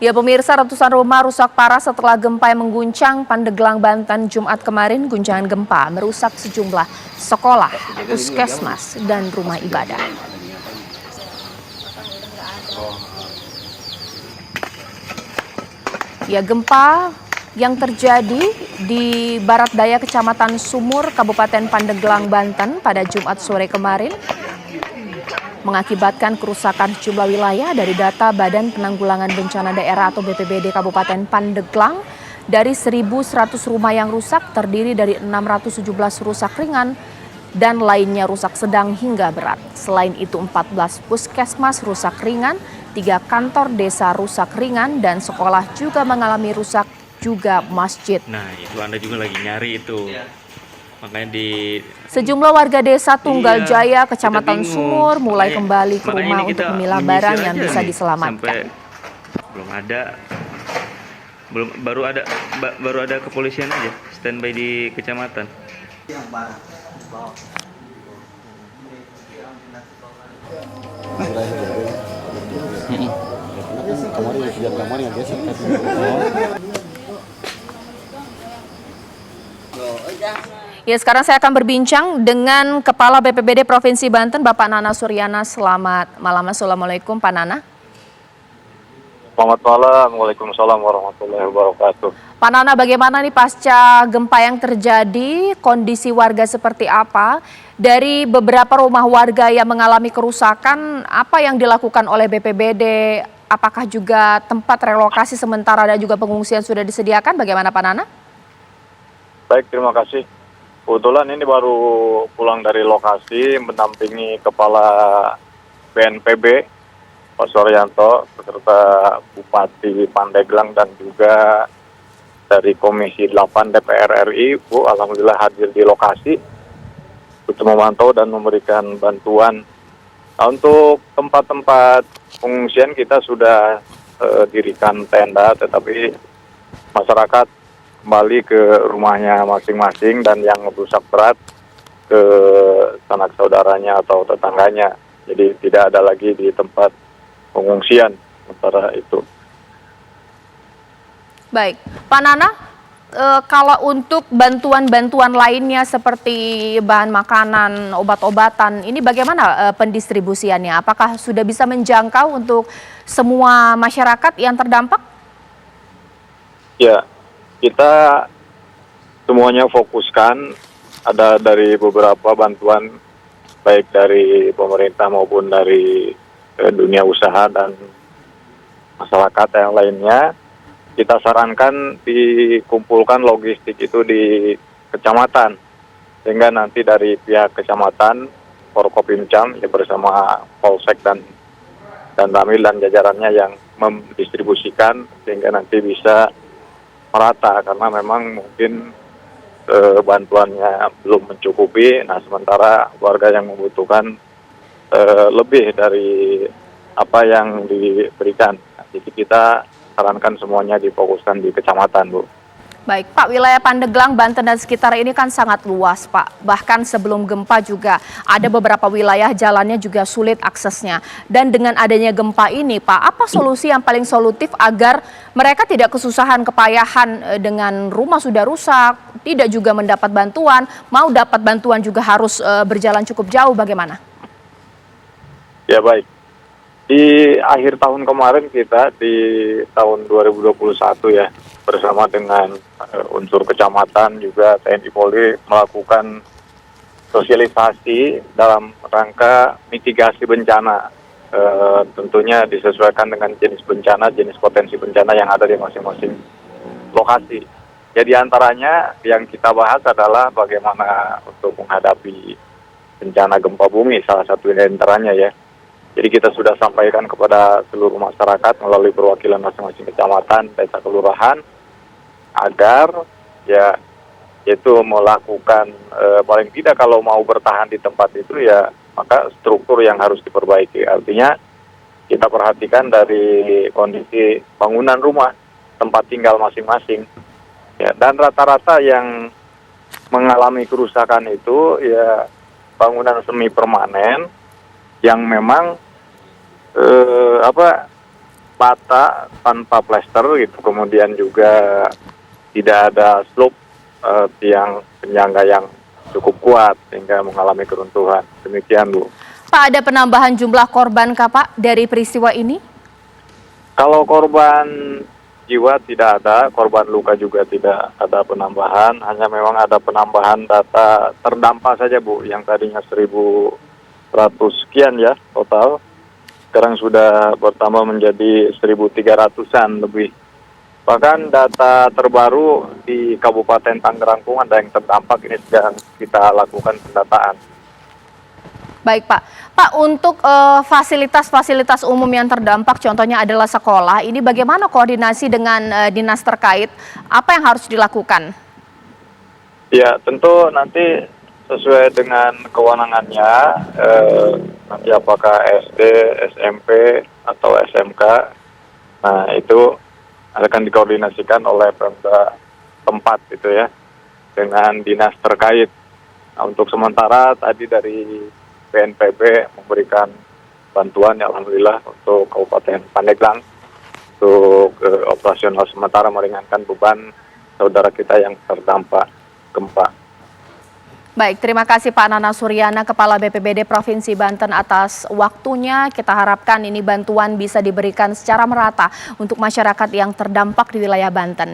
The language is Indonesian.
Ya pemirsa, ratusan rumah rusak parah setelah gempa yang mengguncang Pandeglang, Banten Jumat kemarin. Guncangan gempa merusak sejumlah sekolah, puskesmas, dan rumah ibadah. Ya, gempa yang terjadi di barat daya Kecamatan Sumur, Kabupaten Pandeglang, Banten pada Jumat sore kemarin mengakibatkan kerusakan sejumlah wilayah. Dari data Badan Penanggulangan Bencana Daerah atau BPBD Kabupaten Pandeglang, dari 1.100 rumah yang rusak terdiri dari 617 rusak ringan dan lainnya rusak sedang hingga berat. Selain itu 14 puskesmas rusak ringan, 3 kantor desa rusak ringan, dan sekolah juga mengalami rusak, juga masjid. Nah, itu Anda juga lagi nyari itu. Makanya sejumlah warga desa Tunggal Jaya, Kecamatan Sumur mulai kembali ke rumah untuk memilah barang yang bisa diselamatkan. Baru ada kepolisian aja standby di kecamatan. Ya, sekarang saya akan berbincang dengan Kepala BPBD Provinsi Banten, Bapak Nana Suryana. Selamat malam. Assalamualaikum, Pak Nana. Selamat malam. Waalaikumsalam warahmatullahi wabarakatuh. Pak Nana, bagaimana nih pasca gempa yang terjadi? Kondisi warga seperti apa? Dari beberapa rumah warga yang mengalami kerusakan, apa yang dilakukan oleh BPBD? Apakah juga tempat relokasi sementara dan juga pengungsian sudah disediakan? Bagaimana, Pak Nana? Baik, terima kasih. Kebetulan ini baru pulang dari lokasi mendampingi Kepala BNPB, Pak Suryanto, beserta Bupati Pandeglang dan juga dari Komisi 8 DPR RI. Bu, alhamdulillah hadir di lokasi untuk memantau dan memberikan bantuan. Nah, untuk tempat-tempat pengungsian kita sudah dirikan tenda, tetapi masyarakat kembali ke rumahnya masing-masing dan yang rusak berat ke sanak saudaranya atau tetangganya. Jadi tidak ada lagi di tempat pengungsian sementara itu. Baik, Pak Nana, kalau untuk bantuan-bantuan lainnya seperti bahan makanan, obat-obatan, ini bagaimana pendistribusiannya? Apakah sudah bisa menjangkau untuk semua masyarakat yang terdampak? Ya, kita semuanya fokuskan, ada dari beberapa bantuan baik dari pemerintah maupun dari dunia usaha dan masyarakat yang lainnya. Kita sarankan dikumpulkan logistik itu di kecamatan, sehingga nanti dari pihak kecamatan, Forkopimcam ya bersama Polsek dan Ramil dan jajarannya yang mendistribusikan sehingga nanti bisa merata, karena memang mungkin bantuannya belum mencukupi. Nah, sementara warga yang membutuhkan lebih dari apa yang diberikan. Jadi kita sarankan semuanya difokuskan di kecamatan, Bu. Baik, Pak, wilayah Pandeglang, Banten dan sekitar ini kan sangat luas, Pak. Bahkan sebelum gempa juga ada beberapa wilayah jalannya juga sulit aksesnya. Dan dengan adanya gempa ini, Pak, apa solusi yang paling solutif agar mereka tidak kesusahan, kepayahan dengan rumah sudah rusak, tidak juga mendapat bantuan, mau dapat bantuan juga harus berjalan cukup jauh, bagaimana? Ya, baik. Di akhir tahun kemarin kita di tahun 2021 ya, bersama dengan unsur kecamatan juga TNI Polri melakukan sosialisasi dalam rangka mitigasi bencana. Tentunya disesuaikan dengan jenis bencana, jenis potensi bencana yang ada di masing-masing lokasi. Jadi antaranya yang kita bahas adalah bagaimana untuk menghadapi bencana gempa bumi, salah satu di antaranya ya. Jadi kita sudah sampaikan kepada seluruh masyarakat melalui perwakilan masing-masing kecamatan, desa, kelurahan, agar ya itu melakukan paling tidak kalau mau bertahan di tempat itu ya maka struktur yang harus diperbaiki. Artinya kita perhatikan dari kondisi bangunan rumah, tempat tinggal masing-masing. Ya, dan rata-rata yang mengalami kerusakan itu ya bangunan semi permanen yang memang bata tanpa plester gitu, kemudian juga tidak ada slope tiang penyangga yang cukup kuat sehingga mengalami keruntuhan. Demikian, Bu. Pak, ada penambahan jumlah korban kah Pak dari peristiwa ini? Kalau korban jiwa tidak ada, korban luka juga tidak ada penambahan, hanya memang ada penambahan data terdampak saja, Bu, yang tadinya 1.100 sekian ya total, sekarang sudah bertambah menjadi 1.300-an lebih. Bahkan data terbaru di Kabupaten Tangerang pun ada yang terdampak, ini sedang kita lakukan pendataan. Baik Pak. Pak, untuk fasilitas-fasilitas umum yang terdampak contohnya adalah sekolah, ini bagaimana koordinasi dengan dinas terkait? Apa yang harus dilakukan? Ya, tentu nanti sesuai dengan kewenangannya, nanti apakah SD, SMP, atau SMK, nah itu akan dikoordinasikan oleh Pemda tempat gitu ya, dengan dinas terkait. Nah, untuk sementara tadi dari BNPB memberikan bantuan ya alhamdulillah untuk Kabupaten Pandeglang untuk operasional sementara meringankan beban saudara kita yang terdampak gempa. Baik, terima kasih Pak Nana Suryana, Kepala BPBD Provinsi Banten atas waktunya. Kita harapkan ini bantuan bisa diberikan secara merata untuk masyarakat yang terdampak di wilayah Banten.